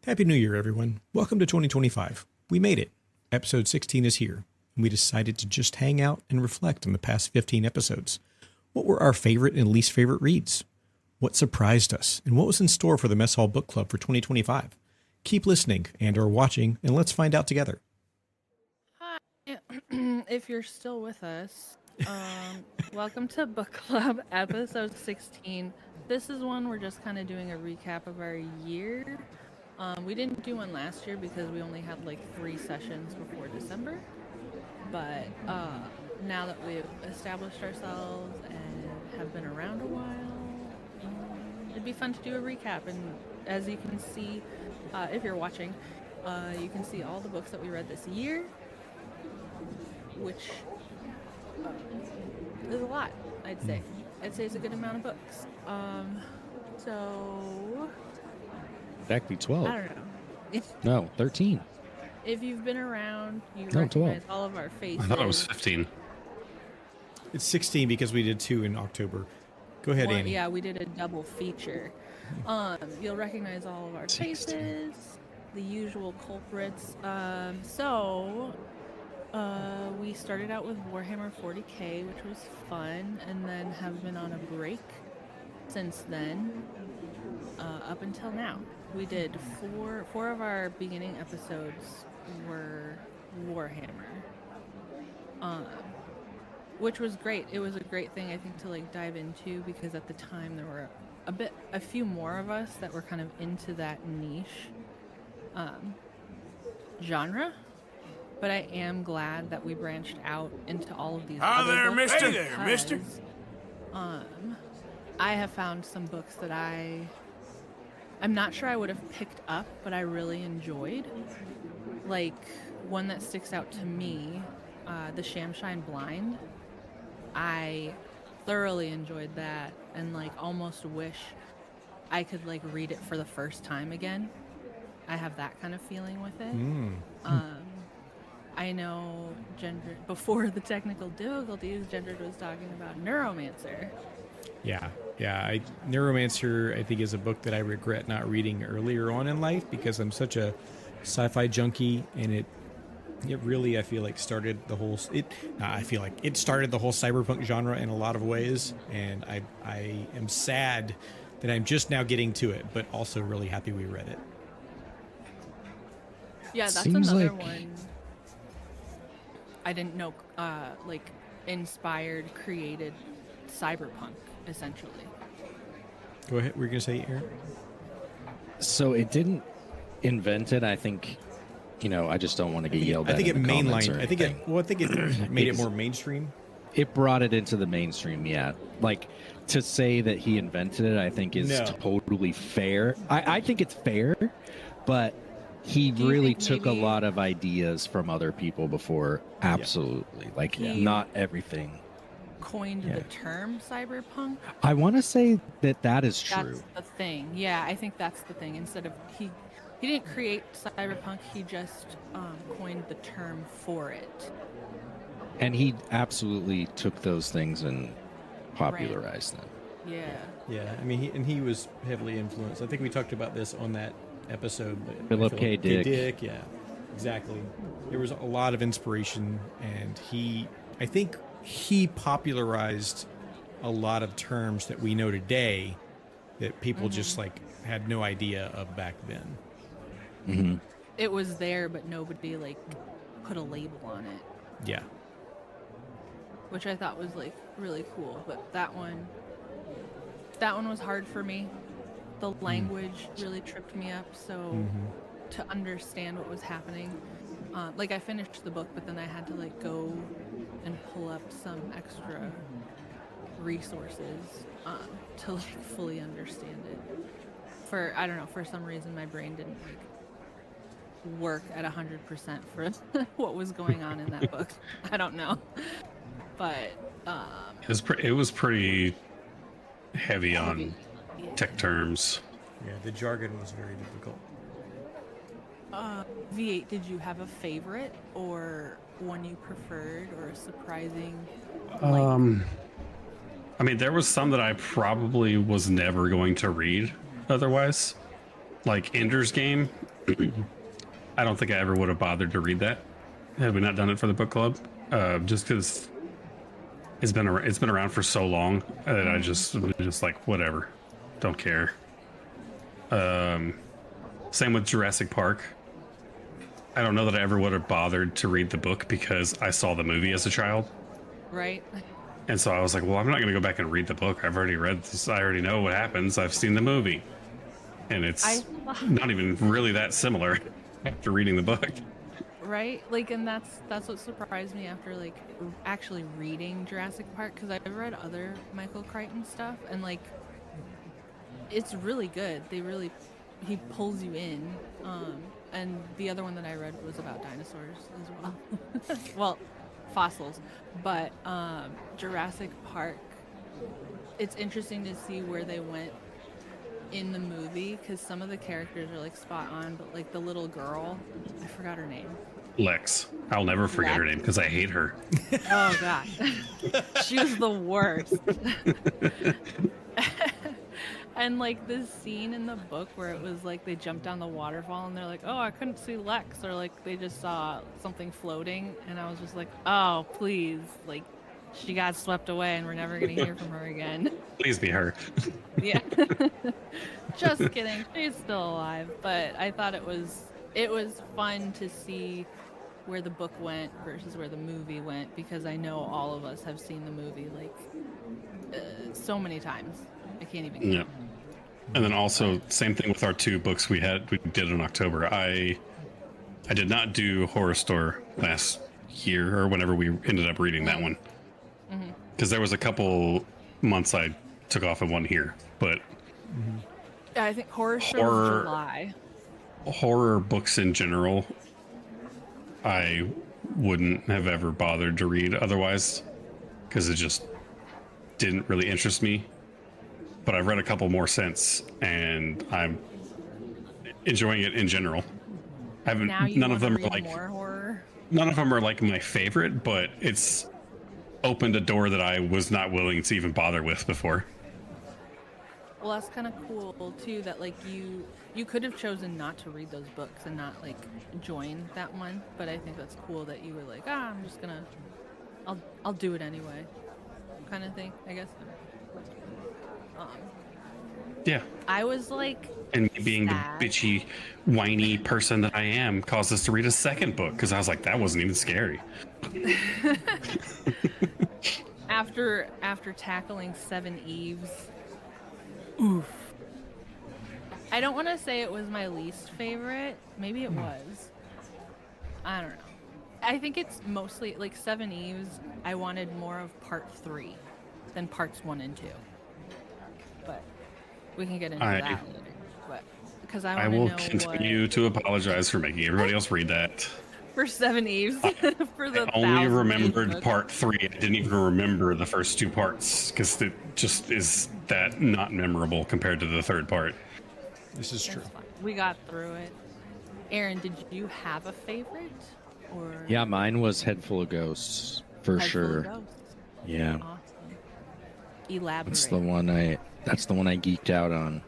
Happy New Year, everyone. Welcome to 2025. We made it. Episode 16 is here, and we decided to just hang out and reflect on the past 15 episodes. What were our favorite and least favorite reads? What surprised us, and what was in store for the Mess Hall Book Club for 2025? Keep listening and or watching, and let's find out together. Hi, if you're still with us, welcome to Book Club episode 16. This is one we're just kind of doing a recap of our year. We didn't do one last year because we only had like 3 sessions before December. But now that we've established ourselves and have been around a while, it'd be fun to do a recap. And as you can see, if you're watching, you can see all the books that we read this year, which is a lot, I'd say. I'd say it's a good amount of books. So... Exactly 12. I don't know. No, 13. If you've been around, you No, recognize 12. all of our faces. I thought it was 15. It's 16 because we did 2 in October. Go ahead, Annie. Yeah, we did a double feature. You'll recognize all of our 16. faces, the usual culprits. We started out with Warhammer 40k, which was fun, and then have been on a break since then, up until now. We did four of our beginning episodes were Warhammer, which was great. It was a great thing, I think, to like dive into, because at the time there were a few more of us that were kind of into that niche genre. But I am glad that we branched out into all of these other books. Hey there, mister. I have found some books that I'm not sure I would have picked up, but I really enjoyed. Like, one that sticks out to me, The Shamshine Blind. I thoroughly enjoyed that, and like almost wish I could like read it for the first time again. I have that kind of feeling with it. I know before the technical difficulties, Gendred was talking about Neuromancer. Yeah. Neuromancer, I think, is a book that I regret not reading earlier on in life because I'm such a sci-fi junkie, and it really, I feel like, started the whole. It started the whole cyberpunk genre in a lot of ways, and I am sad that I'm just now getting to it, but also really happy we read it. Yeah, that's Seems another like- one. I didn't know, inspired, created cyberpunk, essentially. Go ahead. We're gonna say, Aaron. So it didn't invent it. I think, I just don't want to get yelled at. I think it in the comments mainlined. or I think it anything. made it more mainstream. It brought it into the mainstream. Yeah, like to say that he invented it, I think is No. totally fair. I think it's fair, but he Do you really think took a maybe- lot of ideas from other people before. Absolutely, like Yeah. not everything. Coined Yeah. the term cyberpunk. I want to say that is true. That's the thing. Yeah, I think that's the thing. Instead of he didn't create cyberpunk. He just coined the term for it. And he absolutely took those things and popularized them. Yeah. Yeah, I mean, he was heavily influenced. I think we talked about this on that episode. But I Philip feel K. like Dick. Yeah, exactly. There was a lot of inspiration, and I think he popularized a lot of terms that we know today that people just like had no idea of back then. Mm-hmm. It was there, but nobody like put a label on it, Yeah. which I thought was like really cool. But that one was hard for me. The language really tripped me up. So to understand what was happening, like I finished the book, but then I had to like go and pull up some extra resources to like fully understand it. I don't know, for some reason my brain didn't like work at 100% for what was going on in that book. I don't know, but It was pretty heavy on yeah. tech terms. Yeah, the jargon was very difficult. V8, did you have a favorite or one you preferred or a surprising? I mean, there was some that I probably was never going to read otherwise. Like Ender's Game I don't think I ever would have bothered to read that had we not done it for the book club. Just because it's been around for so long that I just like whatever, don't care. Same with Jurassic Park. I don't know that I ever would have bothered to read the book because I saw the movie as a child. Right? And so I was like, well, I'm not going to go back and read the book. I've already read this. I already know what happens. I've seen the movie. And it's not even really that similar after reading the book. Right? Like, and that's what surprised me after like actually reading Jurassic Park, because I've read other Michael Crichton stuff, and like it's really good. He pulls you in. And the other one that I read was about dinosaurs as well. Well, fossils. But Jurassic Park, it's interesting to see where they went in the movie, because some of the characters are like spot on, but like the little girl, I forgot her name. Lex. I'll never forget her name because I hate her. Oh god. She was the worst. And like this scene in the book where it was like they jumped down the waterfall and they're like, oh, I couldn't see Lex, or like they just saw something floating, and I was just like, oh please, like she got swept away and we're never gonna hear from her again. Please be her. Yeah. Just kidding. She's still alive. But I thought it was fun to see where the book went versus where the movie went, because I know all of us have seen the movie like so many times. I can't even count. Yeah. And then also same thing with our two books we did in October. I did not do Horror Store last year or whenever we ended up reading that one. Because there was a couple months I took off of one here, but Yeah, I think Horror Store was July. Horror books in general, I wouldn't have ever bothered to read otherwise because it just didn't really interest me. But I've read a couple more since, and I'm enjoying it in general. I haven't. Now you None of wanna them are read like more horror. none of them are like my favorite, but it's opened a door that I was not willing to even bother with before. Well, that's kind of cool too. That like you could have chosen not to read those books and not like join that one, but I think that's cool that you were like, I'm just gonna, I'll do it anyway, kind of thing. I guess. Yeah. I was like, And me being sad. the bitchy, whiny person that I am caused us to read a second book because I was like, that wasn't even scary. after tackling Seven Eves. Oof. I don't want to say it was my least favorite. Maybe it was. I don't know. I think it's mostly like Seven Eves. I wanted more of part 3 than parts 1 and 2. But we can get into that later. But because I will want to know continue to apologize for making everybody else read that. for Seven Eves for the I only 1000th remembered book. part 3. I didn't even remember the first 2 parts because it just is that not memorable compared to the third part. This is true. That's fine. We got through it. Aaron, did you have a favorite? Or Yeah, mine was Head Full of Ghosts for Head Full of sure. Ghosts? Yeah, Awesome. Elaborate. that's the one I geeked out on.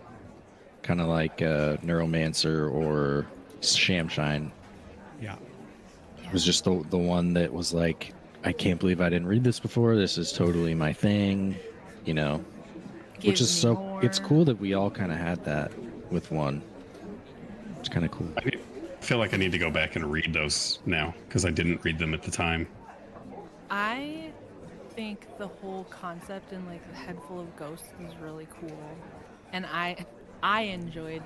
Kind of like Neuromancer or Shamshine. Yeah. It was just the one that was like, I can't believe I didn't read this before. This is totally my thing, you know. Give Which is me so more. it's cool that we all kind of had that with one. It's kind of cool. I feel like I need to go back and read those now because I didn't read them at the time. I think the whole concept in like the Head Full of Ghosts is really cool, and I enjoyed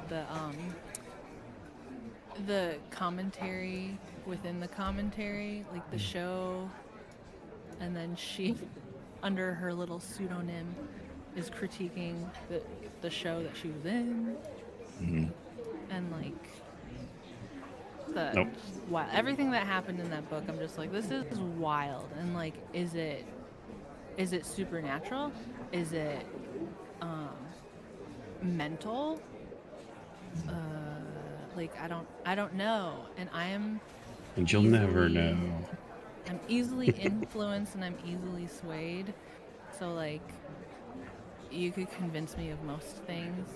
the commentary within the commentary, like the show, and then she, under her little pseudonym, is critiquing the show that she was in, and like Nope. everything that happened in that book. I'm just like, this is wild, and like, is it supernatural? Is it mental? Like I don't know, and I am. And you'll never easily- know. I'm easily influenced and I'm easily swayed. So like you could convince me of most things.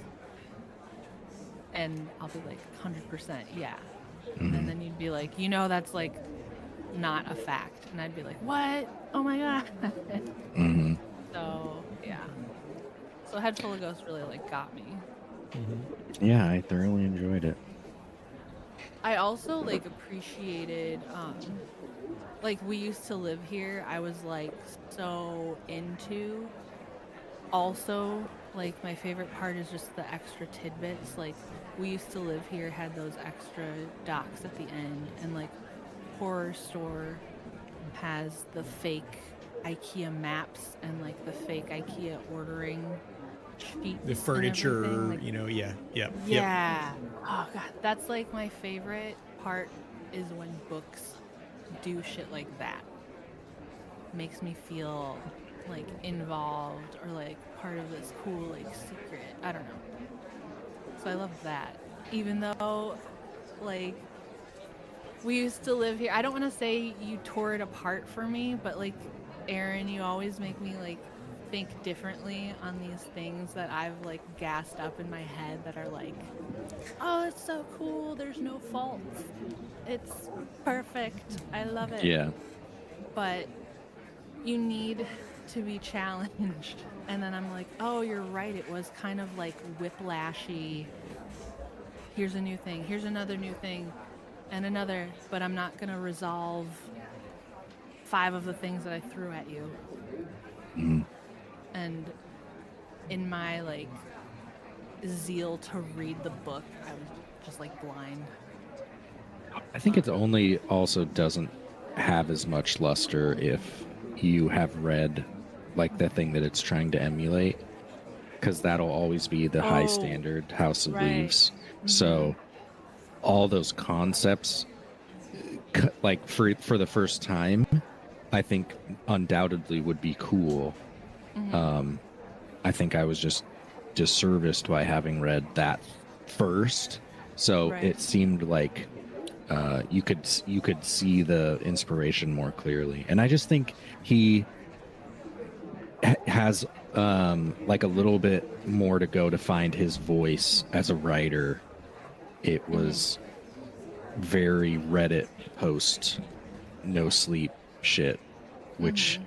And I'll be like, 100%, yeah. And then you'd be like, you know, that's like not a fact. And I'd be like, what? Oh my God. Mm-hmm. So, yeah. So Head Full of Ghosts really like got me. Yeah, I thoroughly enjoyed it. I also like appreciated, like we used to live here. I was like so into. Also, like my favorite part is just the extra tidbits. Like we used to live here, had those extra docs at the end, and like Horror Store has the fake IKEA maps and like the fake IKEA ordering sheets. The and furniture, everything. Like, you know, yeah, yep, yep. yeah. Oh god, that's like my favorite part is when books do shit like that. Makes me feel like involved or like part of this cool like secret. I don't know. So I love that. Even though like we used to live here. I don't want to say you tore it apart for me, but like Aaron, you always make me like think differently on these things that I've like gassed up in my head that are like, oh, it's so cool. There's no faults. It's perfect. I love it. Yeah. But you need to be challenged. And then I'm like, oh, you're right. It was kind of like whiplashy. Here's a new thing. Here's another new thing. And another. But I'm not going to resolve 5 of the things that I threw at you. And in my like zeal to read the book, I was just like blind. I think it only also doesn't have as much luster if you have read like the thing that it's trying to emulate, because that'll always be the high standard House of right. Leaves. So all those concepts, like for the first time, I think undoubtedly would be cool. I think I was just disserviced by having read that first. So Right. it seemed like you could see the inspiration more clearly, and I just think he has like a little bit more to go to find his voice as a writer. It was very Reddit post no sleep shit, which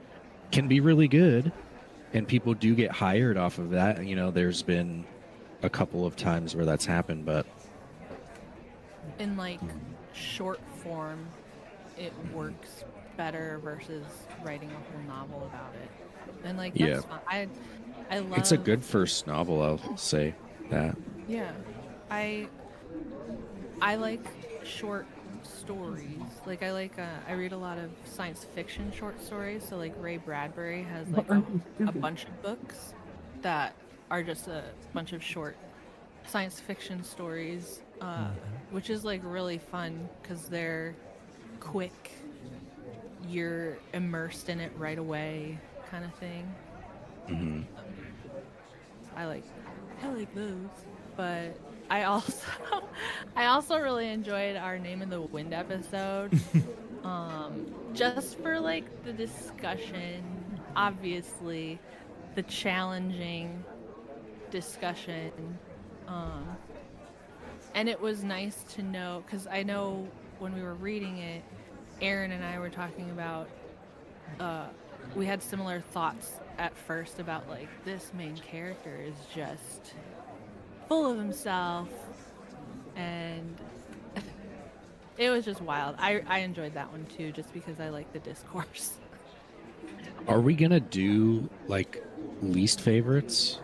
can be really good, and people do get hired off of that. You know, there's been a couple of times where that's happened, but In like short form, it works better versus writing a whole novel about it. And like that's Yeah. fine. I love it's a good first novel, I'll say that. Yeah. I like short stories. Like I read a lot of science fiction short stories. So like Ray Bradbury has like a bunch of books that are just a bunch of short science fiction stories, which is like really fun because they're quick. You're immersed in it right away, kind of thing. I like those, but I also really enjoyed our Name in the Wind episode. Just for like the discussion, obviously, the challenging discussion, and it was nice to know because I know when we were reading it, Aaron and I were talking about. We had similar thoughts at first about like this main character is just full of himself, and it was just wild. I enjoyed that one too, just because I like the discourse. Are we gonna do like least favorites?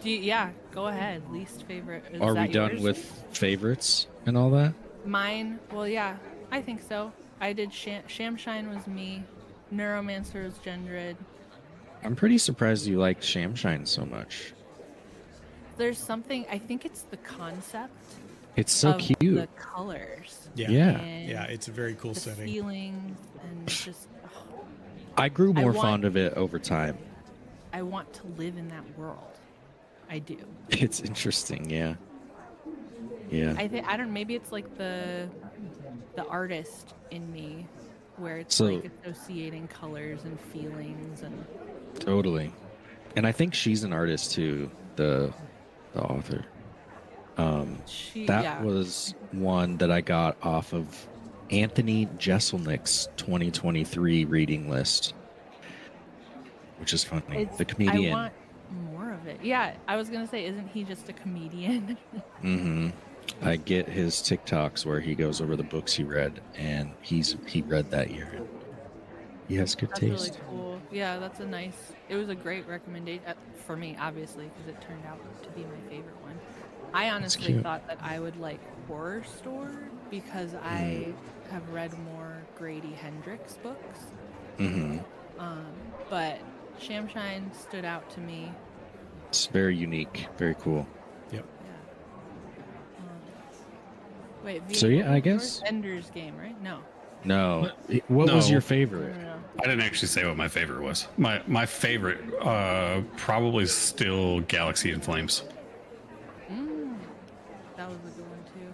Yeah, go ahead. Least favorite. Is Are we that done yours? with favorites and all that? Mine? Well, yeah, I think so. I did Shamshine was me. Neuromancer was Gendrid. I'm pretty surprised you liked Shamshine so much. There's something, I think it's the concept It's so of cute. the colors. Yeah. Yeah. And Yeah, it's a very cool the setting. feelings and just I grew I more want- fond of it over time. I want to live in that world. I do. It's interesting, yeah. Yeah. I think I don't. Maybe it's like the artist in me, where it's So- like associating colors and feelings and. Totally. And I think she's an artist too, the author. That was one that I got off of Anthony Jeselnik's 2023 reading list, which is funny. The comedian. I want more of it. Yeah, I was gonna say, isn't he just a comedian? Mm-hmm. I get his TikToks where he goes over the books he read, and he read that year. He has good That's taste. really cool. Yeah, that's a nice. It was a great recommendation for me, obviously, because it turned out to be my favorite one. I honestly thought that I would like Horror Store because I have read more Grady Hendrix books. Mm-hmm. But Shamshine stood out to me. It's very unique, very cool. Yep. Yeah. Wait. So yeah, I guess yours? Ender's Game, right? No. No. What was your favorite? No. I didn't actually say what my favorite was. My favorite probably still Galaxy in Flames. That was a good one too.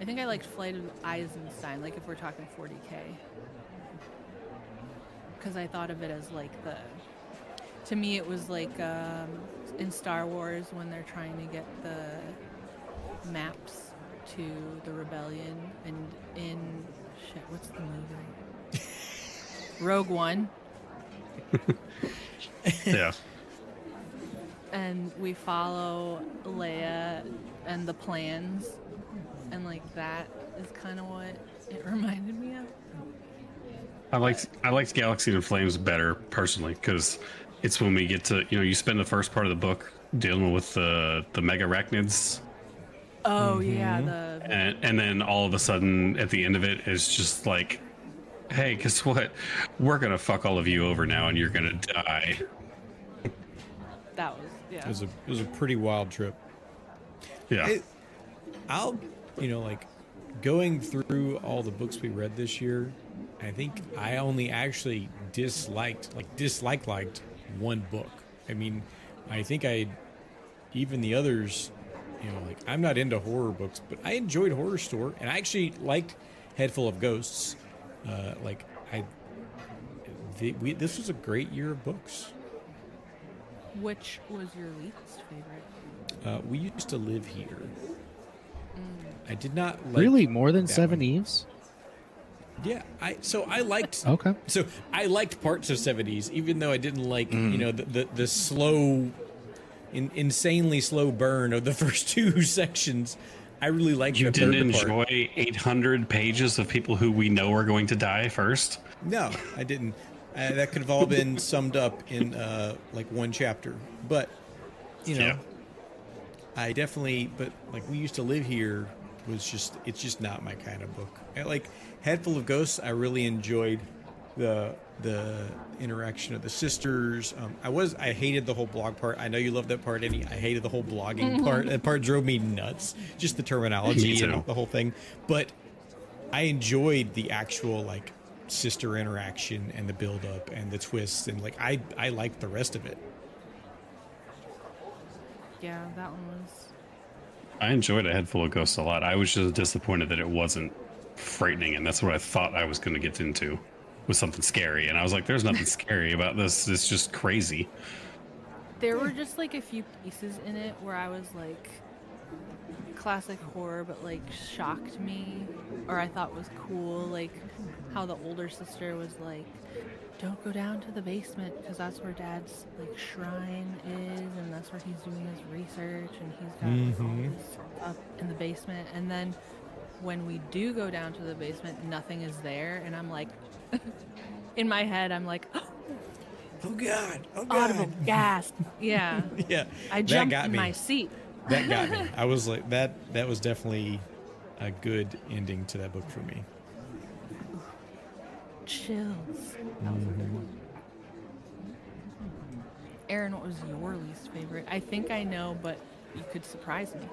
I think I liked Flight of Eisenstein, like if we're talking 40K. Because I thought of it as like to me it was like in Star Wars when they're trying to get the maps to the rebellion, and in what's the movie? Rogue One. Yeah. And we follow Leia and the plans, and like that is kind of what it reminded me of. I liked Galaxy in Flames better personally because it's when we get to you spend the first part of the book dealing with the mega arachnids. Oh yeah, and then all of a sudden at the end of it is just like, hey, guess what? We're gonna fuck all of you over now, and you're gonna die. that was yeah. It was a pretty wild trip. Yeah. I'll going through all the books we read this year, I think I only actually disliked one book. I mean, I think even the others, I'm not into horror books, but I enjoyed Horror Store, and I actually liked Head Full of Ghosts. This was a great year of books. Which was your least favorite? We Used to Live Here. I did not like really more than that Seven one. Eves. Yeah, I liked. Okay. So I liked parts of 70s, even though I didn't like the slow, insanely slow burn of the first two sections. I really liked. You the didn't third part. enjoy 800 pages of people who we know are going to die first? No, I didn't. That could have all been summed up in like one chapter. But Yeah. I definitely. But like We Used to Live Here it's just not my kind of book. Like Head Full of Ghosts, I really enjoyed the interaction of the sisters. I hated the whole blog part. I know you love that part, Eddie. I hated the whole blogging part. That part drove me nuts. Just the terminology and the whole thing. But I enjoyed the actual like sister interaction and the build up and the twists, and like I liked the rest of it. Yeah, that one was. I enjoyed A Head Full of Ghosts a lot. I was just disappointed that it wasn't frightening, and that's what I thought I was going to get into, was something scary. And I was like, there's nothing scary about this. It's just crazy. There were just like a few pieces in it where I was like, classic horror, but like shocked me, or I thought was cool, like how the older sister was like, don't go down to the basement because that's where Dad's like shrine is, and that's where he's doing his research, and he's got all this stuff in the basement. And then when we do go down to the basement, nothing is there, and I'm like, in my head, I'm like, Oh God! audible gasp. Yeah. Yeah, I that jumped got in me. my seat. That got me. I was like, that was definitely a good ending to that book for me. Chills. That was a good one. Aaron, what was your least favorite? I think I know, but you could surprise me.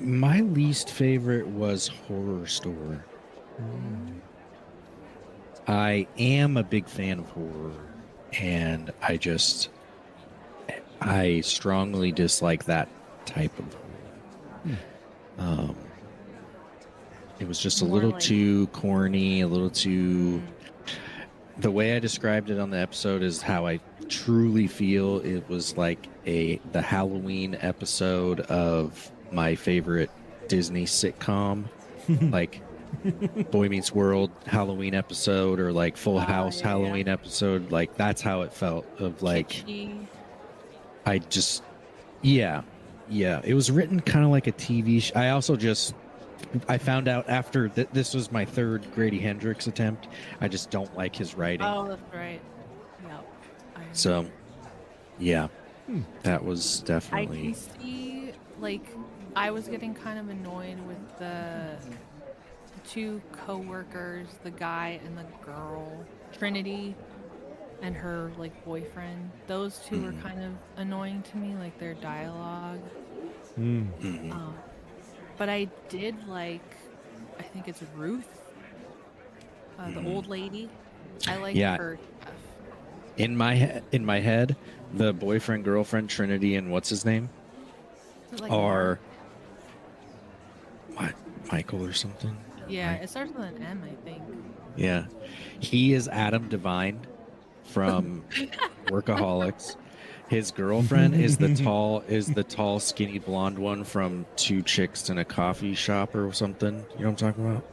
My least favorite was Horror Store. I am a big fan of horror, and I strongly dislike that type of horror. It was just a More little like- too corny, a little too the way I described it on the episode is how I truly feel it was like the Halloween episode of my favorite Disney sitcom, like Boy Meets World Halloween episode, or like Full House yeah, yeah. Halloween episode. Like that's how it felt. Of like Kitschy. I just, yeah, yeah. It was written kind of like a TV. I also just, I found out after this was my third Grady Hendrix attempt. I just don't like his writing. Oh, that's right. Yep. So, yeah, that was I definitely. can see, like, I was getting kind of annoyed with the two co-workers, the guy and the girl, Trinity and her, like, boyfriend. Those two were kind of annoying to me, like, their dialogue. But I did like, I think it's Ruth, the old lady. I like Yeah. her stuff. In my head, the boyfriend, girlfriend, Trinity, and what's his name Is it like are Mark? Michael or something. Yeah, it starts with an M, I think. Yeah, he is Adam Devine from Workaholics. His girlfriend is the tall, skinny blonde one from Two Chicks in a Coffee Shop or something. You know what I'm talking about?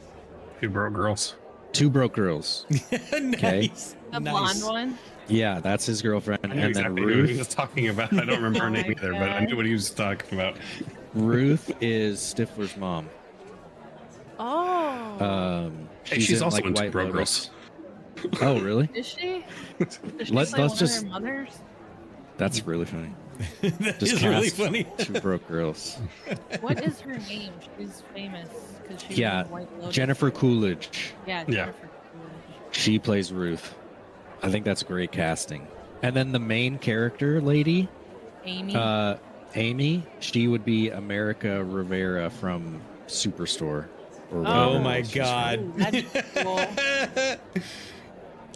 Two broke girls. Two Broke Girls. Nice. The Nice. blonde one. Yeah, that's his girlfriend. I knew And exactly then who he Ruth. was talking about. I don't remember her Oh name my either, but I God. knew what he was talking about. Ruth is Stifler's mom. Oh, Hey, She's she's in, also like, in Two White Broke Lotus. Girls. Oh, really? is she? Does she Let's- play let's one just- of her mothers? That's really funny. That Just is really cast funny. Two Broke Girls. What is her name? She's famous because she's Yeah, in White Lotus. Jennifer Coolidge. Yeah, Yeah. Jennifer Coolidge. She plays Ruth. I think that's great casting. And then the main character lady, Amy. Amy, she would be America Rivera from Superstore. Or whatever Oh it my was she's from. God. Ooh, that'd be cool.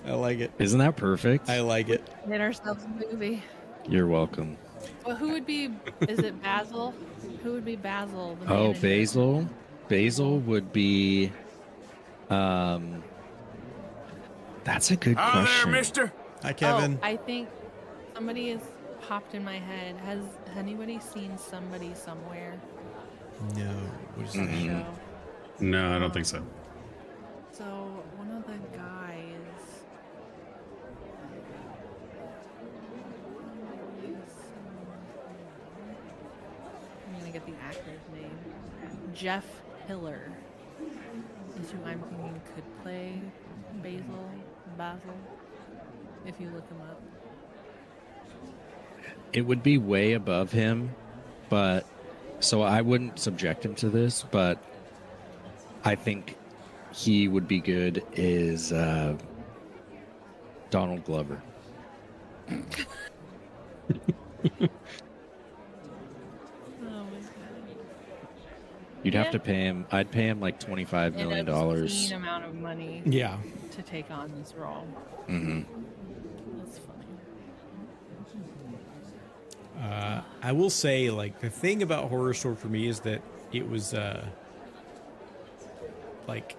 I like it. Isn't that perfect? I like it. Get ourselves a movie. You're welcome. Well, who would be? Is it Basil? Who would be Basil? The Oh, manager? Basil. Basil would be. That's a good Hi question. there, mister. Hi, Kevin. Oh, I think somebody has popped in my head. Has anybody seen Somebody Somewhere? No. What is The Mm-hmm. show. No, I don't think so. So one of the guys. I'm gonna get the actor's name. Jeff Hiller is who I'm thinking could play Basil. If you look him up. It would be way above him, but so I wouldn't subject him to this, but I think he would be good is Donald Glover. Oh my god. You'd have Yeah. to pay him. I'd pay him like $25 million. And an obscene amount of money Yeah. to take on this role. Hmm. That's funny. I will say, like, the thing about Horror Store for me is that it was, like,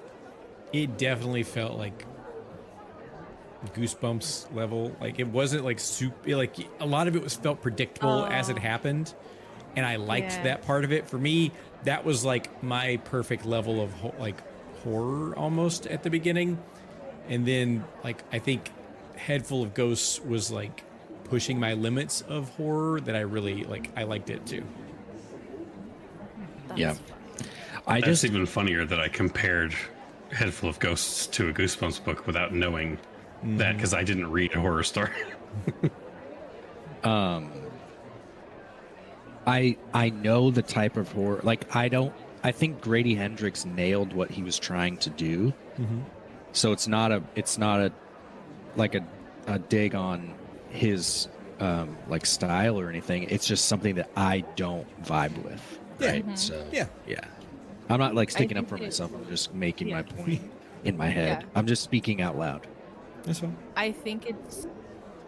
it definitely felt like Goosebumps level. Like, it wasn't like super, like, a lot of it was felt predictable as it happened. And I liked Yeah. that part of it. For me, that was like my perfect level of like horror almost at the beginning. And then, like, I think Head Full of Ghosts was like pushing my limits of horror that I really like. I liked it too. That's Yeah. funny. I That's just even funnier that I compared Head Full of Ghosts to a Goosebumps book without knowing that because I didn't read a horror story. I know the type of horror. Like I think Grady Hendrix nailed what he was trying to do. So it's not a like a dig on his like style or anything. It's just something that I don't vibe with. Yeah. Right. So Yeah. yeah. I'm not like sticking up think for it- myself. I'm just making my Yeah. point in my head. Yeah. I'm just speaking out loud. That's fine. I think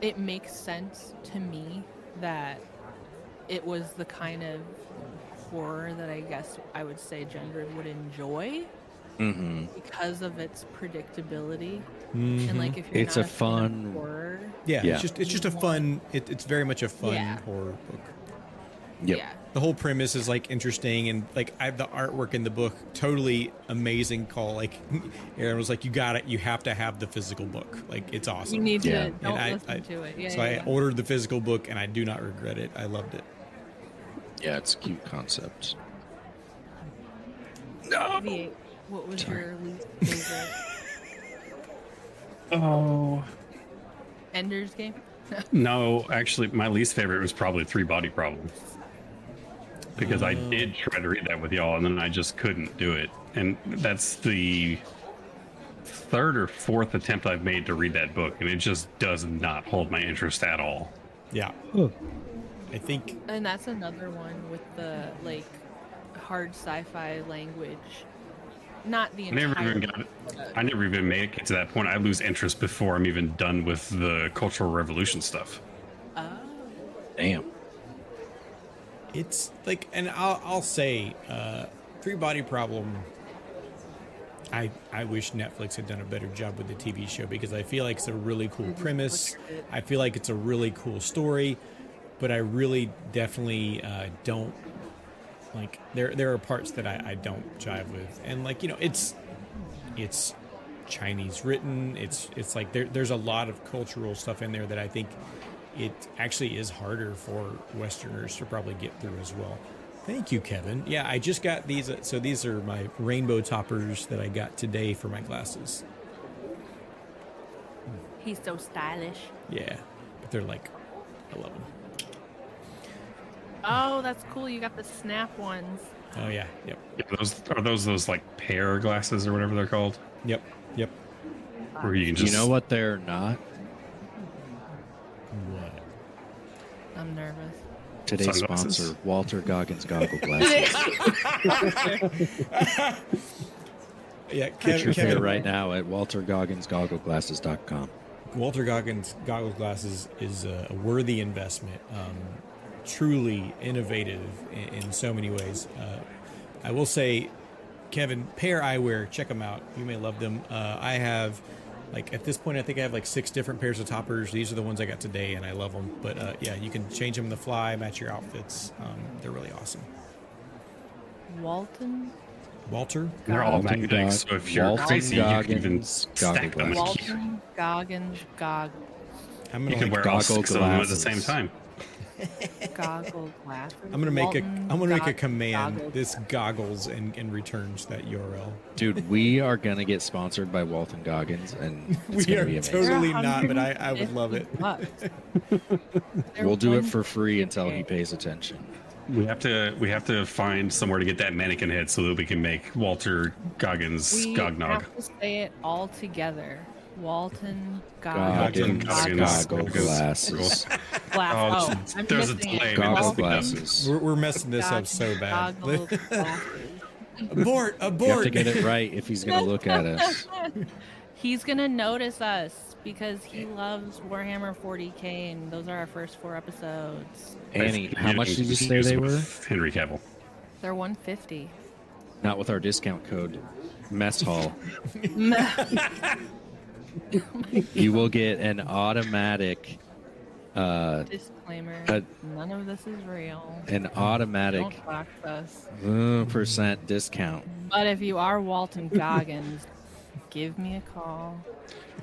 it makes sense to me that it was the kind of horror that I guess I would say Gendry would enjoy. because of its predictability. Mm-hmm. And like if you're It's not a fan of fun- horror, Yeah, Yeah. it's just a fun. It's very much a fun Yeah. horror book. Yep. yeah, The whole premise is like interesting, and like the artwork in the book totally amazing. Call like Aaron was like, you have to have the physical book. Like it's awesome. you need Yeah. to don't And listen to it. Yeah, so yeah, I ordered the physical book, and I do not regret it. I loved it. Yeah, it's a cute concept. V8, what was your least favorite Oh. Ender's Game? No, actually, my least favorite was probably Three Body Problem. Because I did try to read that with y'all, and then I just couldn't do it. And that's the third or fourth attempt I've made to read that book, and it just does not hold my interest at all. Yeah. I think And that's another one with the like hard sci-fi language. Not the I never entire. even got it. I never even made it to that point. I lose interest before I'm even done with the Cultural Revolution stuff. Damn. it's like, and I'll say, Three Body Problem. I wish Netflix had done a better job with the TV show because I feel like it's a really cool premise. I feel like it's a really cool story, but I really definitely don't like. There are parts that I don't jive with, and like it's Chinese written. It's like there's a lot of cultural stuff in there that I think it actually is harder for Westerners to probably get through as well. Thank you, Kevin. Yeah, I just got these. So these are my rainbow toppers that I got today for my glasses. He's so stylish. Yeah, but they're like, I love them. Oh, that's cool. You got the snap ones. Oh yeah, yep, Yeah, those like pear glasses or whatever they're called, yep. where you can just You know what they're not? What? I'm nervous. Today's Sunglasses? sponsor, Walter Goggins Goggle Glasses. Yeah, Get your Kevin pair right now at waltergogginsgoggleglasses.com. Walter Goggins goggles glasses is a worthy investment. Truly innovative in so many ways. I will say, Kevin, Pair Eyewear, check them out. You may love them. I have, like, at this point, I think I have like 6 different pairs of toppers. These are the ones I got today, and I love them. But yeah, you can change them on the fly, match your outfits. They're really awesome. Walter? they're all Walton magnetic. So if you're Walton crazy, you can even Goggins stack them. Goggle With Walton Goggins goggles. I'm You gonna can like, wear all goggle 6 of them at the glasses. same time. Goggle glasses. I'm gonna make a Walton command. goggles. This goggles and returns that URL. Dude, we are going to get sponsored by Walton Goggins, and it's We going to are be amazing. totally They're not, but I would love it. $150. They're We'll do it for free $150. until he pays attention. We have to find somewhere to get that mannequin head so that we can make Walter Goggins We Gognog. have to say it all together. Walton Goggins Goggins. Goggle Glasses. Glass. Oh, I'm there's a missing delay. it. Goggle Walton glasses. We're messing this up so bad. Goggle glasses. Abort! You have Abort! to get it right if he's going to look at us. He's gonna notice us because he loves Warhammer 40k, and those are our first 4 episodes. Annie, how much did you say Use they with were? Henry Cavill. They're 150. Not with our discount code, Mess Hall. You will get an automatic, Disclaimer: Uh, none of this is real. an automatic Don't box us. percent discount. But if you are Walton Goggins, give me a call.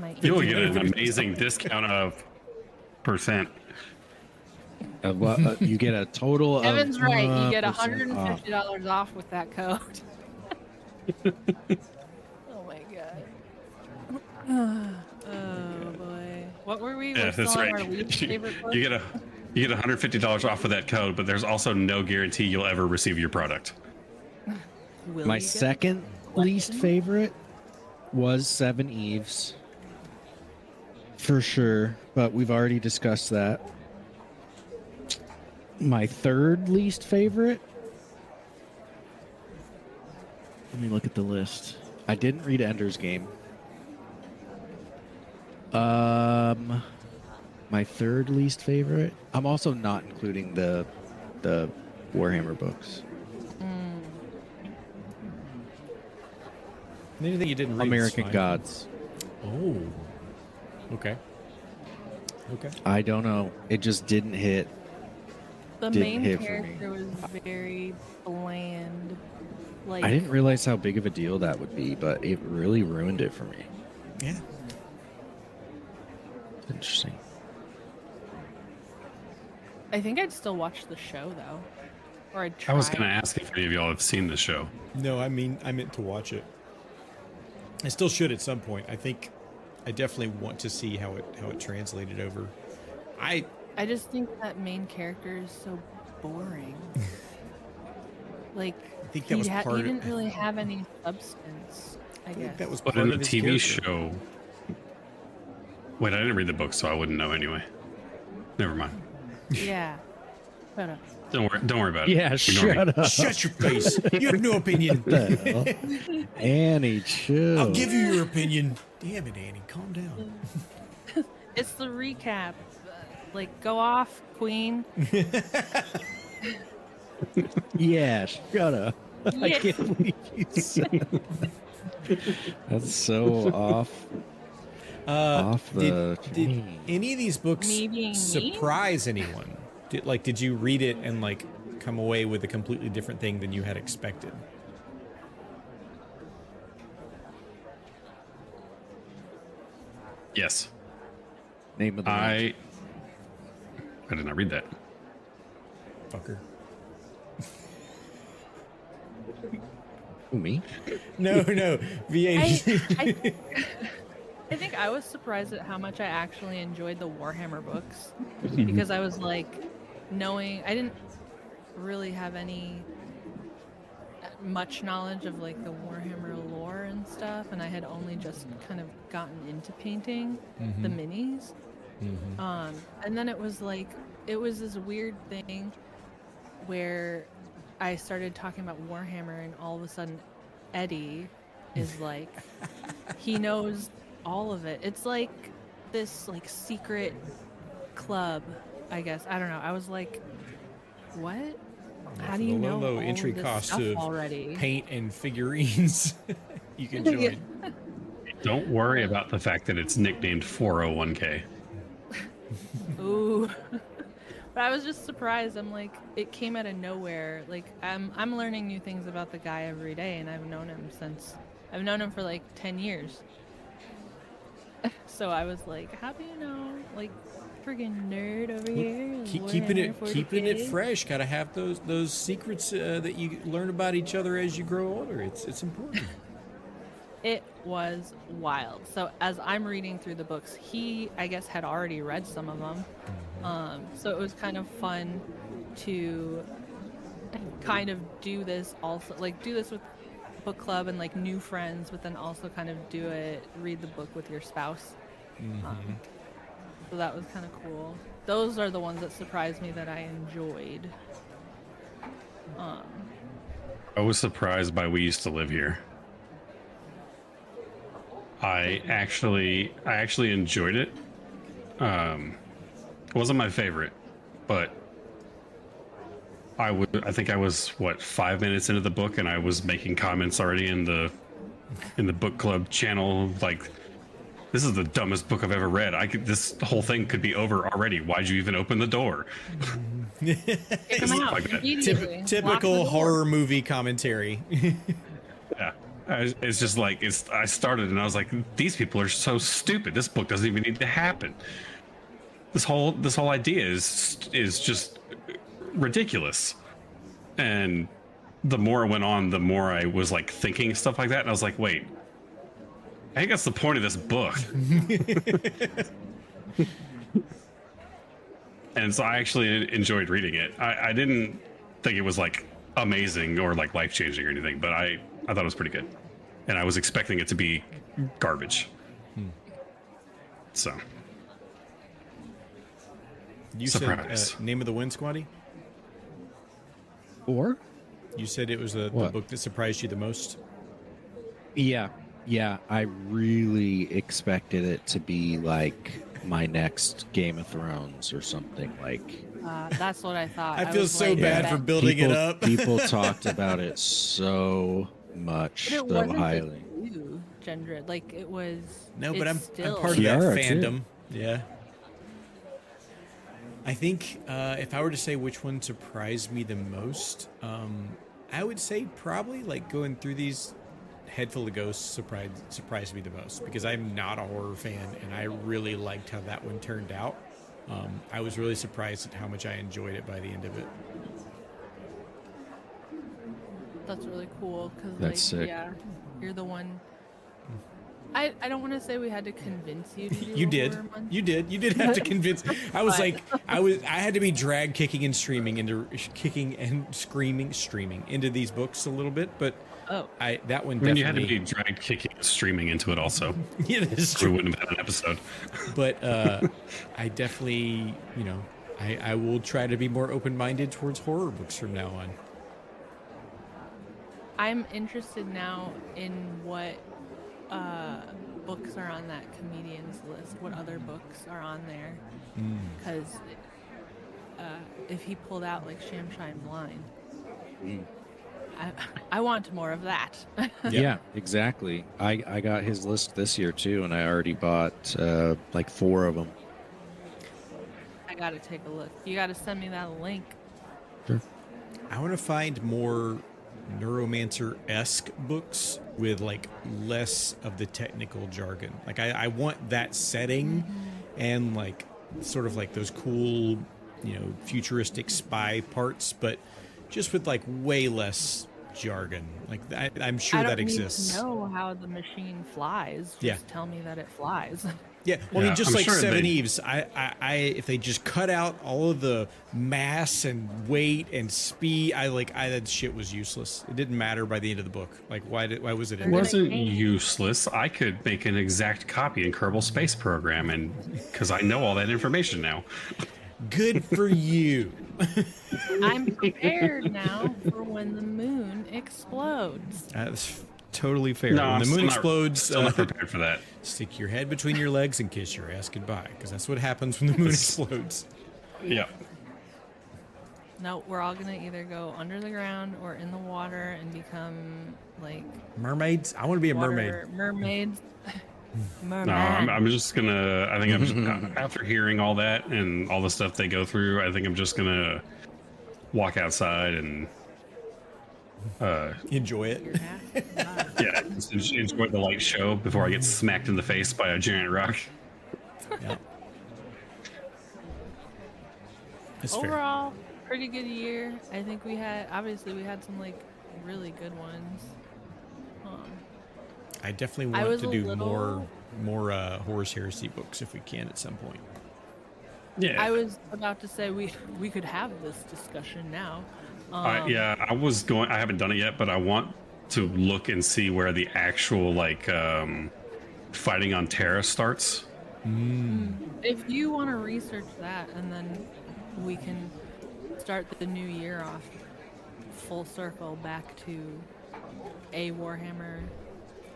My You'll email- get an amazing discount of percent. You get a total Evan's of right. You get percent off. $150 off with that code. Oh my god. Oh boy. What were we? Yeah, We're that's still on right. our least favorite book? You get $150 off of that code, but there's also no guarantee you'll ever receive your product. Will My you get- second least favorite was Seven Eves. For sure, but we've already discussed that. My third least favorite. Let me look at the list. I didn't read Ender's Game. My third least favorite. I'm also not including the Warhammer books. Anything you didn't read? is American fine. Gods. Oh. Okay. Okay. I don't know. It just didn't hit. The Didn't main hit for me. character was very bland. Like I didn't realize how big of a deal that would be, but it really ruined it for me. Yeah. Interesting. I think I'd still watch the show though, or I'd try. I was going to ask if any of y'all have seen the show. No, I mean, I meant to watch it. I still should at some point. I think I definitely want to see how it translated over. I just think that main character is so boring. Like I think that was part he of- didn't really have any substance. I think guess that was But part in of the his TV character. show. Wait, I didn't read the book, so I wouldn't know anyway. Never mind. Yeah. Shut up. Don't worry about it. Yeah, Ignore me. shut up. Shut your face. You have no opinion. Annie, chill. I'll give you your opinion. Damn it, Annie. Calm down. It's the recap. Like, go off, Queen. Yeah, shut up. I Yeah. can't believe you said that's so off. Off the did chain. any of these books Me being me? surprise anyone? Did you read it and like come away with a completely different thing than you had expected? Yes. Name of the I did not read that. Fucker. Who, me? No, VA. I think I was surprised at how much I actually enjoyed the Warhammer books because I was like, knowing I didn't really have any much knowledge of like the Warhammer lore and stuff, and I had only just kind of gotten into painting the minis. And then it was this weird thing where I started talking about Warhammer, and all of a sudden Eddie is like, he knows all of it. It's like this like secret club, I guess. I don't know. I was like, what? How do you know low all entry of this cost stuff of already? paint and figurines you can join? Don't worry about the fact that it's nicknamed 401k. Ooh. But I was just surprised. I'm like, it came out of nowhere. Like, I'm learning new things about the guy every day, and I've known him for like 10 years. So I was like, how do you know? Like, friggin' nerd over here. Keeping it 40K. fresh. Got to have those secrets that you learn about each other as you grow older. It's important. It was wild. So as I'm reading through the books, he, I guess, had already read some of them. So it was kind of fun to kind of do this also, like do this with book club and like new friends, but then also kind of read the book with your spouse. So that was kind of cool. Those are the ones that surprised me that I enjoyed. I was surprised by We Used to Live Here. I actually enjoyed it. It wasn't my favorite, but I think I was 5 minutes into the book, and I was making comments already in the book club channel, like, this is the dumbest book I've ever read. This whole thing could be over already. Why'd you even open the door? Kick 'em out like that. immediately. Lock the Typical door. horror movie commentary. Yeah. It's just like, I started and I was like, these people are so stupid. This book doesn't even need to happen. This whole idea is just ridiculous. And the more it went on, the more I was like thinking stuff like that. And I was like, wait, I think that's the point of this book. And so I actually enjoyed reading it. I didn't think it was like amazing or like life-changing or anything, but I thought it was pretty good. And I was expecting it to be garbage. So, You Surprise. said Name of the Wind, Squatty? Or? You said it was the What? book that surprised you the most? Yeah. I really expected it to be like my next Game of Thrones or something like. That's what I thought. I feel was so like, bad that- for building it up. People talked about it so much, But it so wasn't highly. just you. Gendred. Like it was. No, but I'm still, part of that Kiara, too. fandom. Yeah. I think if I were to say which one surprised me the most, I would say probably like going through these Head Full of Ghosts surprised me the most because I'm not a horror fan and I really liked how that one turned out. I was really surprised at how much I enjoyed it by the end of it. That's really cool because That's sick. yeah, you're the one. I don't want to say we had to convince you to do You a did. horror month. You did have to convince. I was But- like, I had to be dragged kicking and screaming into these books a little bit, but Oh, that one I mean, definitely. you had to be dragged kicking and streaming into it also. Yeah, that's We true. wouldn't have had an episode. But I definitely, I will try to be more open-minded towards horror books from now on. I'm interested now in what books are on that comedians list. What other books are on there? Because if he pulled out like Shamshine Blind, I want more of that. Yeah, exactly. I got his list this year too, and I already bought like 4 of them. I gotta take a look. You gotta send me that link. I want to find more Neuromancer-esque books with like less of the technical jargon. Like I want that setting and like sort of like those cool, futuristic spy parts, but just with like way less jargon. Like I'm sure I don't that exists. need to know how the machine flies. Just Yeah. tell me that it flies. Yeah, well, I Yeah, mean, just I'm like sure Seven they- Eves, if they just cut out all of the mass and weight and speed, that shit was useless. It didn't matter by the end of the book. Like, why was it in They're It there? wasn't paint. useless. I could make an exact copy in Kerbal Space Program, and because I know all that information now. Good for you. I'm prepared now for when the moon explodes. That's totally fair. No, when I'm the still moon not- explodes, Still not prepared for that. stick your head between your legs and kiss your ass goodbye, because that's what happens when the moon explodes. Yeah. No, we're all gonna either go under the ground or in the water and become like Mermaids? I want to be a mermaid. mermaids. Merman. No, I'm just gonna. I think I'm just after hearing all that and all the stuff they go through. I think I'm just gonna walk outside and Enjoy it. Your ass. yeah, just enjoy the light show before I get smacked in the face by a giant rock. Yeah. That's fair. Overall, pretty good year. I think we had some like really good ones. I definitely I want was to a do little- more Horus Heresy books if we can at some point. Yeah. I was about to say we could have this discussion now. I was going. I haven't done it yet, but I want to look and see where the actual fighting on Terra starts. If you want to research that, and then we can start the new year off full circle back to a Warhammer.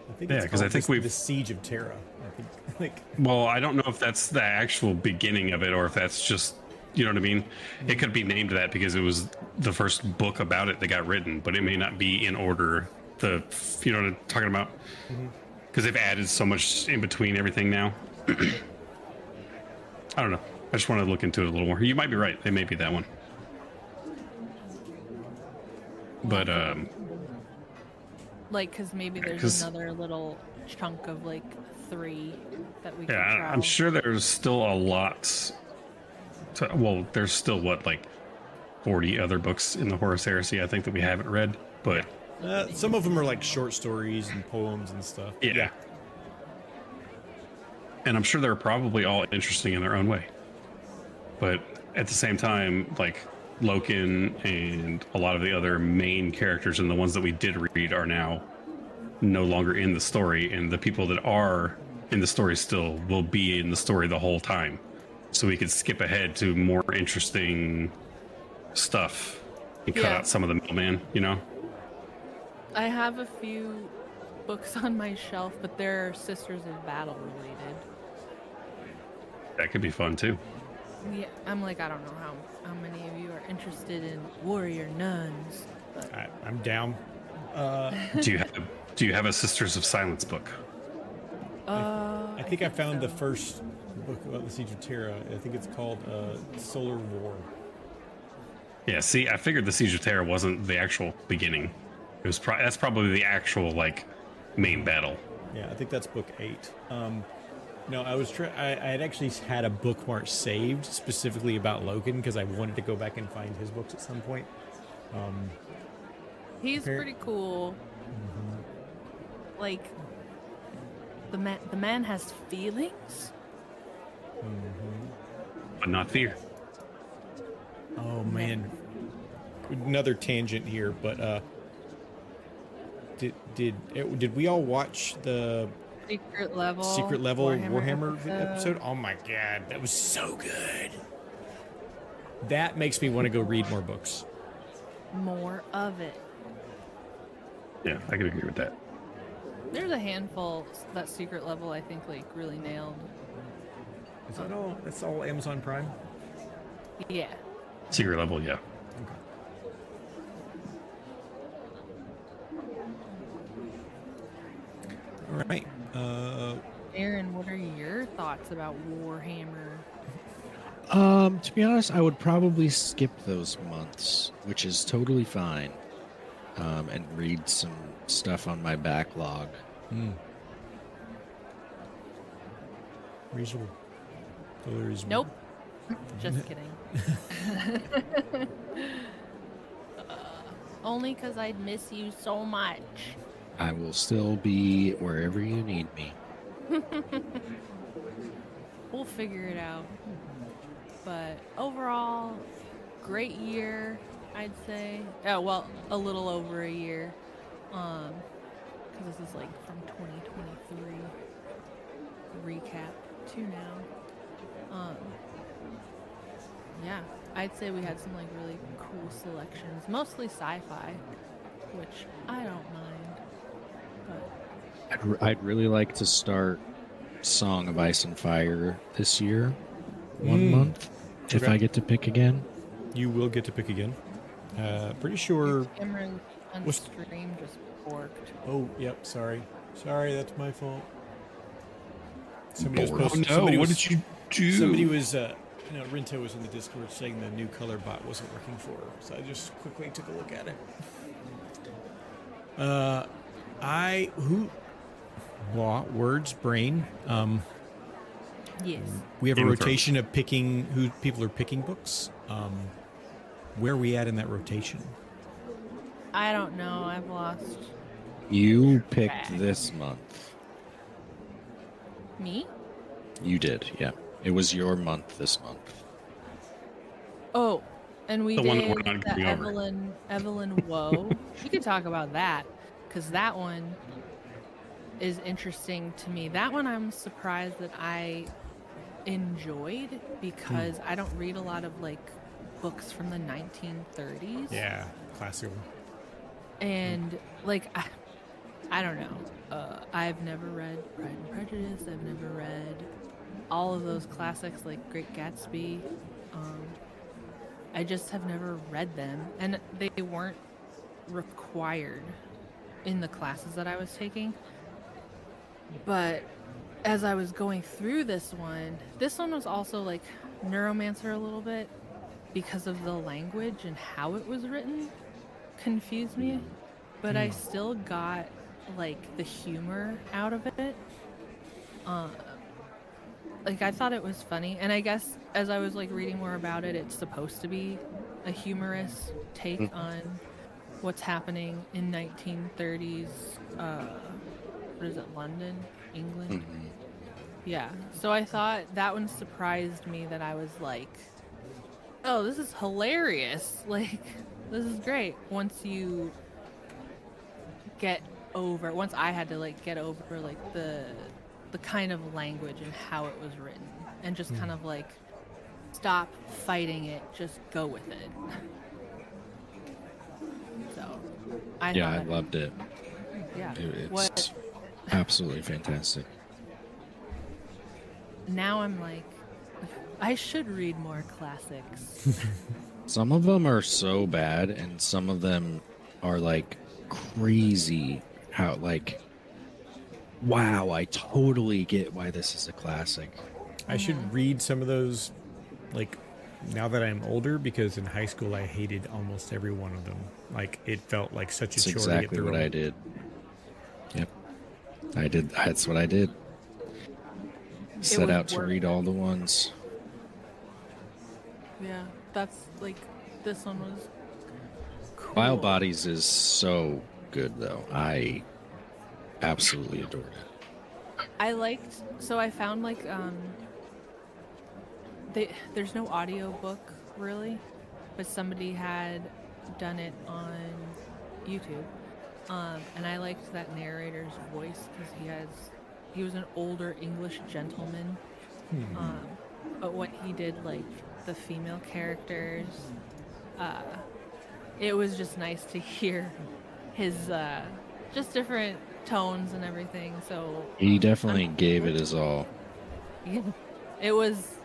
I think Yeah, it's 'cause I called think the we've- Siege of Terra. I think like Well, I don't know if that's the actual beginning of it or if that's just, you know what I mean? It could be named that because it was the first book about it that got written, but it may not be in order. You know what I'm talking about? Because they've added so much in between everything now. I don't know. I just want to look into it a little more. You might be right. They may be that one. But Like, because maybe there's 'cause- another little chunk of like 3 that we yeah, can try. I'm sure there's still a lot. Well, there's still like 40 other books in the Horus Heresy I think that we haven't read, but some of them are like short stories and poems and stuff. yeah. And I'm sure they're probably all interesting in their own way. But at the same time, like Loken and a lot of the other main characters and the ones that we did read are now no longer in the story, and the people that are in the story still will be in the story the whole time. So we could skip ahead to more interesting stuff and cut Yeah. out some of the middleman, you know? I have a few books on my shelf, but they're Sisters of Battle related. That could be fun too. Yeah, I'm like, I don't know how many of you are interested in warrior nuns, but I'm down. Do you have a Sisters of Silence book? I think I found the first book about the Siege of Terra. I think it's called Solar War. Yeah, see, I figured the Siege of Terra wasn't the actual beginning. It was that's probably the actual like main battle. Yeah, I think that's book 8. No, I was I had actually had a bookmark saved specifically about Logan because I wanted to go back and find his books at some point. He's pretty cool. Like the man has feelings. But not fear. Oh man, another tangent here, but did we all watch the Secret level Warhammer episode? Oh my god, that was so good. That makes me want to go read more books. More of it. Yeah, I could agree with that. There's a handful that secret level I think like really nailed. Is that all? That's all Amazon Prime? Yeah. Secret level, yeah. All right. Aaron, what are your thoughts about Warhammer? To be honest, I would probably skip those months, which is totally fine, and read some stuff on my backlog. Reasonable. Totally reasonable. Nope. Just kidding. Only because I'd miss you so much. I will still be wherever you need me. We'll figure it out. But overall, great year, I'd say. Oh, well, a little over a year. Because this is like from 2023 recap to now. Yeah, I'd say we had some like really cool selections, mostly sci-fi, which I don't mind. But I'd really like to start Song of Ice and Fire this year, 1 month, if Okay. I get to pick again. You will get to pick again. Pretty sure. Cameron on What's- stream just porked. Oh, yep. Sorry, that's my fault. Somebody was Oh, posting. no, somebody what was- did you do? Somebody was. Rinto was in the Discord saying the new color bot wasn't working for her, so I just quickly took a look at it. Words, brain. Yes. We have a Game of rotation of picking who people are picking books. Where are we at in that rotation? I don't know. I've lost You picked this month. me. You did, yeah. It was your month this month. Oh, and we The one that did we're not the going over. Evelyn Woe. We could talk about that because that one is interesting to me. That one I'm surprised that I enjoyed because I don't read a lot of like books from the 1930s. Yeah, classical. And like I don't know. I've never read Pride and Prejudice. I've never read all of those classics like Great Gatsby. I just have never read them, and they weren't required in the classes that I was taking. But as I was going through this one was also like Neuromancer a little bit because of the language and how it was written confused me, but I still got like the humor out of it. Like I thought it was funny, and I guess as I was like reading more about it, it's supposed to be a humorous take on what's happening in 1930s. What is it, London, England? Yeah. So I thought that one surprised me that I was like, oh, this is hilarious. Like, this is great. Once I had to like get over like the kind of language and how it was written and just kind of like stop fighting it, just go with it. So I loved it. Yeah. It's What absolutely fantastic. now I'm like, I should read more classics. Some of them are so bad, and some of them are like crazy. How like wow, I totally get why this is a classic. I should read some of those, like, now that I'm older, because in high school I hated almost every one of them. Like, it felt like such a That's chore to get exactly through what I them. did. Yep. I did. That's what I did. Set was out to worth read it. all the ones. Yeah, that's like this one was cool. Wild Bodies is so good, though. I absolutely adored it. I liked, so I found like there's no audio book really, but somebody had done it on YouTube. And I liked that narrator's voice because he was an older English gentleman. But when he did like the female characters, it was just nice to hear his just different tones and everything. So He definitely gave it his all. yeah, it was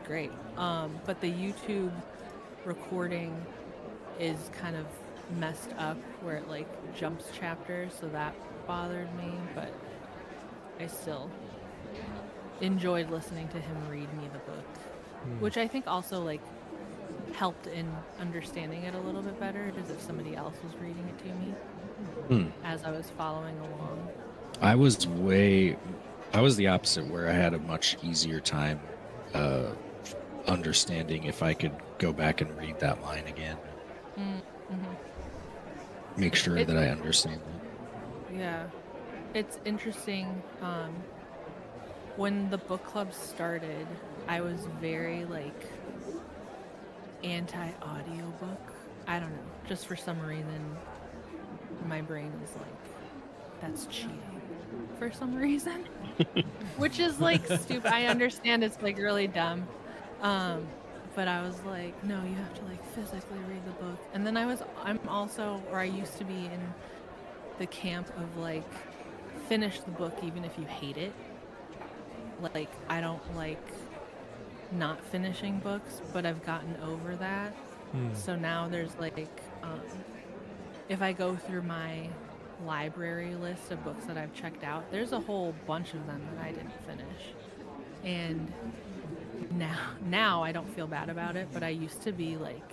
great. But the YouTube recording is kind of messed up where it like jumps chapters, so that bothered me. But I still enjoyed listening to him read me the book, which I think also like helped in understanding it a little bit better, as if somebody else was reading it to me as I was following along. I was the opposite, where I had a much easier time understanding if I could go back and read that line again. Make sure that I understand it. Yeah, it's interesting. When the book club started, I was very like anti-audiobook. I don't know, just for some reason my brain is like, that's cheating for some reason. Which is like stupid. I understand it's like really dumb. But I was like, no, you have to like physically read the book. And then I used to be in the camp of like, finish the book even if you hate it. Like, I don't like not finishing books, but I've gotten over that. So now there's like, if I go through my library list of books that I've checked out, there's a whole bunch of them that I didn't finish. And now I don't feel bad about it, but I used to be like,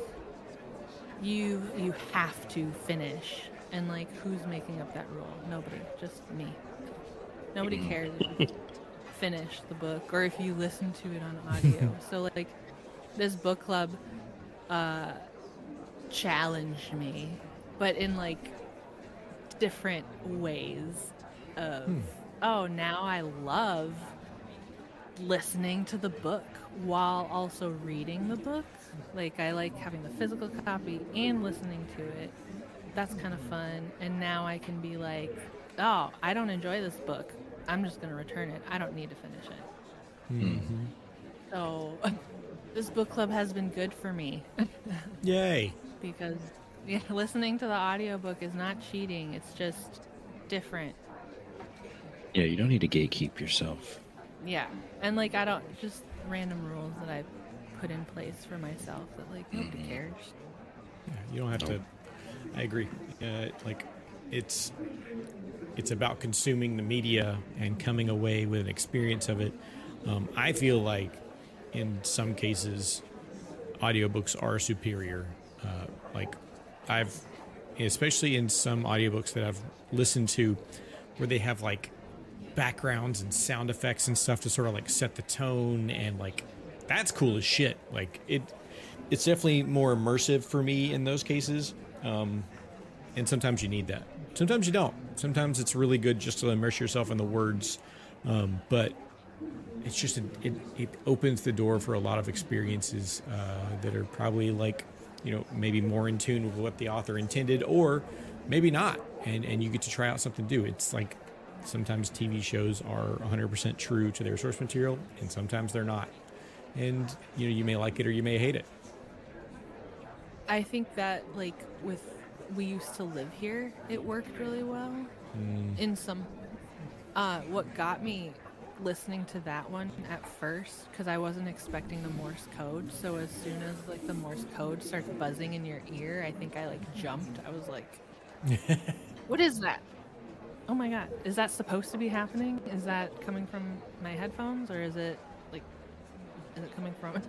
you have to finish. And like, who's making up that rule? Nobody, just me. Nobody cares if you finish the book or if you listen to it on audio. So like, this book club challenged me, but in like different ways of now I love listening to the book while also reading the book. Like, I like having the physical copy and listening to it. That's kind of fun. And now I can be like, oh, I don't enjoy this book, I'm just going to return it. I don't need to finish it. So this book club has been good for me. Yay. Because listening to the audiobook is not cheating, it's just different. Yeah, you don't need to gatekeep yourself. Yeah, and like, I don't, just random rules that I put in place for myself that like nobody cares. Yeah, you don't have to. I agree. Like, it's about consuming the media and coming away with an experience of it. I feel like in some cases, audiobooks are superior. Like, especially in some audiobooks that I've listened to, where they have like backgrounds and sound effects and stuff to sort of like set the tone, and like, that's cool as shit. Like, it's definitely more immersive for me in those cases. And sometimes you need that. Sometimes you don't. Sometimes it's really good just to immerse yourself in the words. But it's just, it opens the door for a lot of experiences that are probably like, maybe more in tune with what the author intended, or maybe not. And you get to try out something new. It's like, sometimes TV shows are 100% true to their source material, and sometimes they're not. And, you may like it or you may hate it. I think that like we used to live here, it worked really well. In some, what got me listening to that one at first, because I wasn't expecting the Morse code. So as soon as like the Morse code starts buzzing in your ear, I think I like jumped. I was like, what is that? Oh my god, is that supposed to be happening? Is that coming from my headphones, or is it like, is it coming from?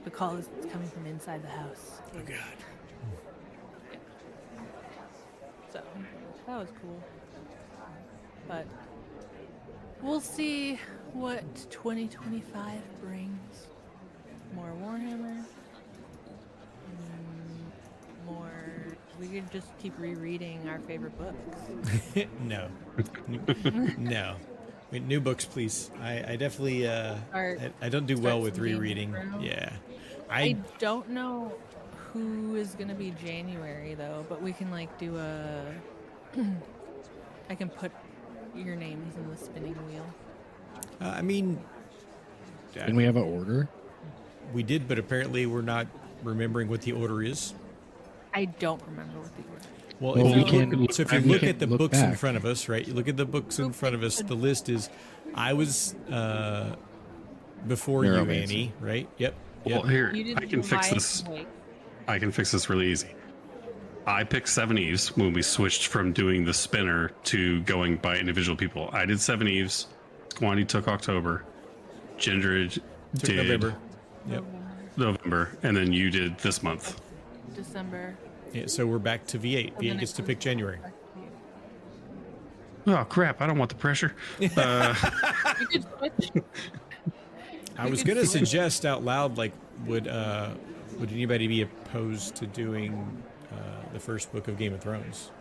The call is coming from inside the house. Oh God. So that was cool. But we'll see what 2025 brings. More Warhammer. More. We could just keep rereading our favorite books. No. No. I mean, new books, please. I definitely I don't do well with some Game of rereading. Thrones. Yeah. I don't know who is gonna be January though, but we can like do a. I can put your names in the spinning wheel. I mean, Can we have an order? we did, but apparently we're not remembering what the order is. I don't remember what the order. Well, Well, if we you can- look, so if you we look can at the look books in back. front of us, right? You look at the books in front of us. The list is, I was before you, Neuromancer. Annie, right? Yep. Well, Yep. here You did I can fix this. I can fix this really easy. I picked Seven Eves when we switched from doing the spinner to going by individual people. I did Seven Eves. Squandy took October. Gendrid Took did November. Yep. November, and then you did this month. December. Yeah, so we're back to V8. And then V8 it gets to goes pick January. back to you. Oh crap! I don't want the pressure. You could switch. I was could gonna switch. suggest out loud, like, would anybody be opposed to doing the first book of Game of Thrones?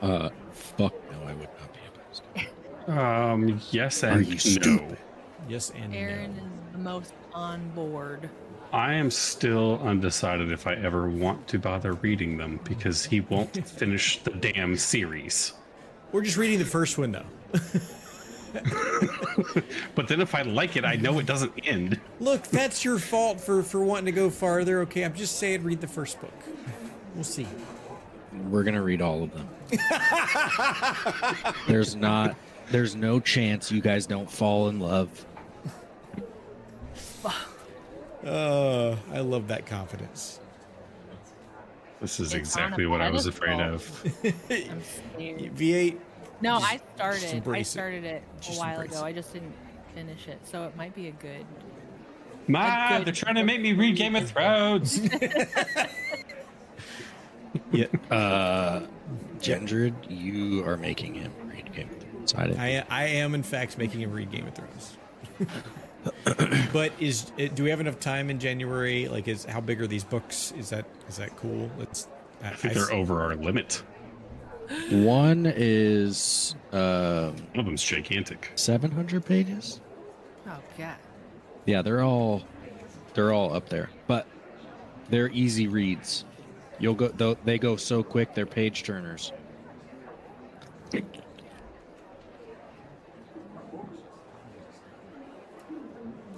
Fuck no, I would not be opposed. Yes Are and you no. stupid? Yes and Aaron no. is the most on board. I am still undecided if I ever want to bother reading them because he won't finish the damn series. We're just reading the first one though. But then if I like it, I know it doesn't end. Look, that's your fault for wanting to go farther. Okay, I'm just saying, read the first book. We'll see. We're gonna read all of them. There's no chance you guys don't fall in love. I love that confidence. This is It's on exactly a what I was afraid pedestal. of. I'm scared. V8. No, Just- I just started. embrace I it. started it a Just while embrace ago. it. I just didn't finish it, so it might be a good. Ma, good they're trying to make me read Game of Thrones. Yeah, Gendrid, you are making him read Game of Thrones. I am in fact making him read Game of Thrones. But do we have enough time in January? Like, how big are these books? Is that cool? I think they're over our limit. One is One of them's gigantic. 700 pages. Oh god. Yeah, they're all up there, but they're easy reads. They go so quick. They're page turners.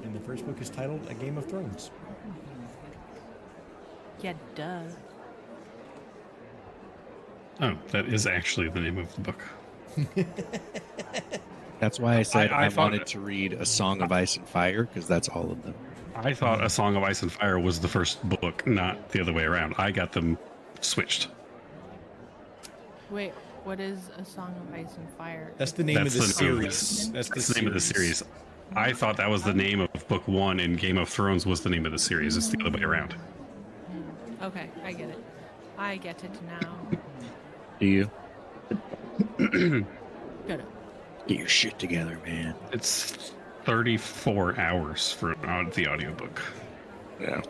And the first book is titled A Game of Thrones. Yeah, duh. Oh, that is actually the name of the book. That's why I said I I thought- wanted to read A Song of Ice and Fire, because that's all of them. I thought A Song of Ice and Fire was the first book, not the other way around. I got them switched. Wait, what is A Song of Ice and Fire? That's the name of the That's the name of series. this- That's the name of the series. I thought that was the name of book one, and Game of Thrones was the name of the series. It's the other way around. Okay, I get it. I get it now. Do you? Good. Get your shit together, man. It's 34 hours for the audiobook. Yeah.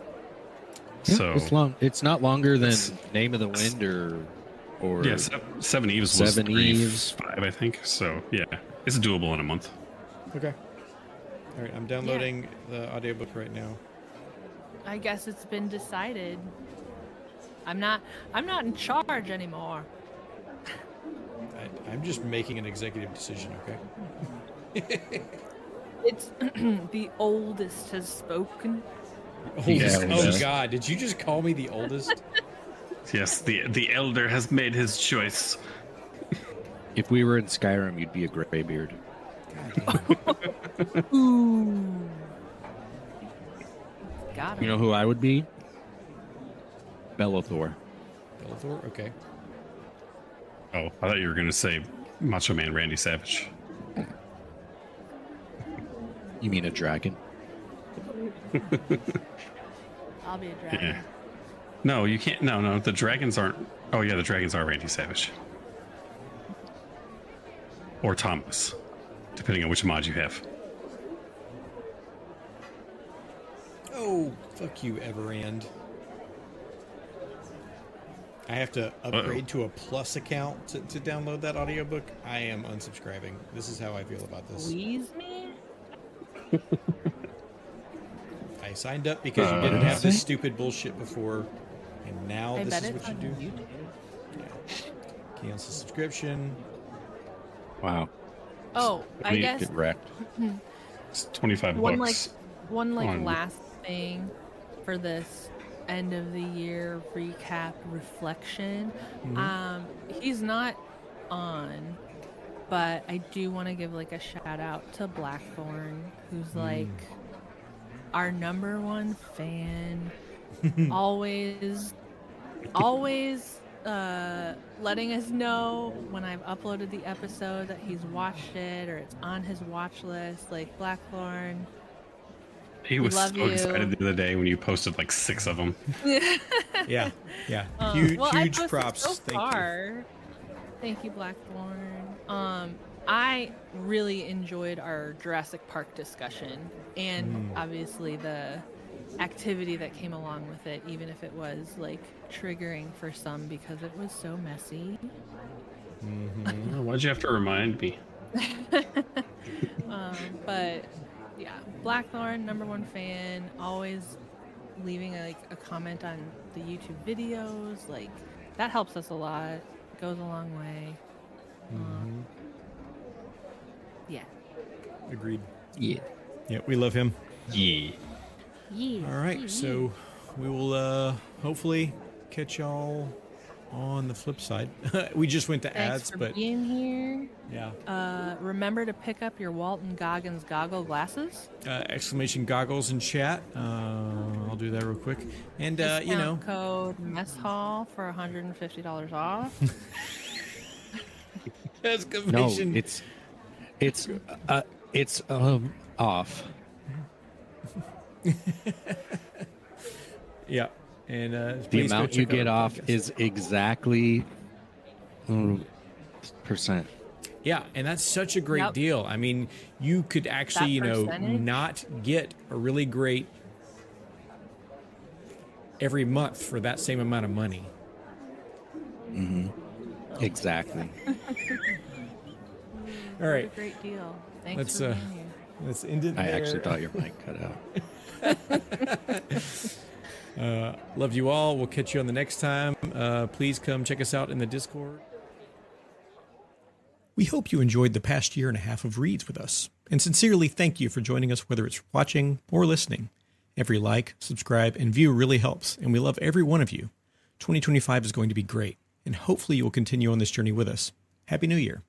So It's long. It's not longer than It's- Name of the Wind or yeah, Seven Eves was Seven Eves. 5, I think. So yeah, it's doable in a month. Okay. All right, I'm downloading the audiobook right now. I guess it's been decided. I'm not in charge anymore. I'm just making an executive decision, okay? It's the oldest has spoken. Oldest. Yeah, Oh oldest. God, did you just call me the oldest? Yes, the elder has made his choice. If we were in Skyrim, you'd be a graybeard. Ooh. Got You him. know who I would be? Bellator. Bellator? Okay. Oh, I thought you were going to say Macho Man Randy Savage. You mean a dragon? I'll be a dragon. Yeah. No, you can't. No, the dragons aren't. Oh, yeah, the dragons are Randy Savage. Or Thomas, depending on which mod you have. Oh, fuck you, Everand. I have to upgrade to a Plus account to download that audiobook. I am unsubscribing. This is how I feel about this. Squeeze me? I signed up because you didn't have this stupid bullshit before, and now I this bet is it's what you on do. YouTube. Yeah. Cancel subscription. Wow. Oh, I You guess get wrecked. It's 25 one bucks. one on- last thing for this end of the year recap reflection. He's not on, but I do want to give like a shout out to Blackthorn, who's like our #1 fan. always letting us know when I've uploaded the episode that he's watched it or it's on his watch list. Like Blackthorn, He was love so you. excited the other day when you posted like 6 of them. Yeah, yeah. Huge, well, I huge posted props. so Thank you. far. Thank you, Blackthorn. I really enjoyed our Jurassic Park discussion, and obviously the activity that came along with it, even if it was like triggering for some because it was so messy. Oh, why'd you have to remind me? But yeah, Blackthorn, #1 fan, always leaving a comment on the YouTube videos. Like that helps us a lot. Goes a long way. Yeah. Agreed. Yeah. Yeah, we love him. Yeah. Yeah. All right, so we will hopefully catch y'all on the flip side. We just went to Thanks ads, for but being here. yeah. Remember to pick up your Walton Goggins goggle glasses. Exclamation goggles in chat. I'll do that real quick. And you know, Discount code mess hall for $150 off. No, exclamation. it's off. Yeah, and The please go amount you check out get our off podcast. is exactly percent. Yeah, and that's such a great Yep. deal. I mean, you could actually, you know, percentage? not get a really great every month for that same amount of money. Exactly. All right, What a great deal. Thanks Let's, for being here. let's end it I there. actually thought your mic cut out. Love you all. We'll catch you on the next time. Please come check us out in the Discord. We hope you enjoyed the past year and a half of reads with us, and sincerely thank you for joining us, whether it's watching or listening. Every like, subscribe, and view really helps, and we love every one of you. 2025 is going to be great, and hopefully you will continue on this journey with us. Happy New Year.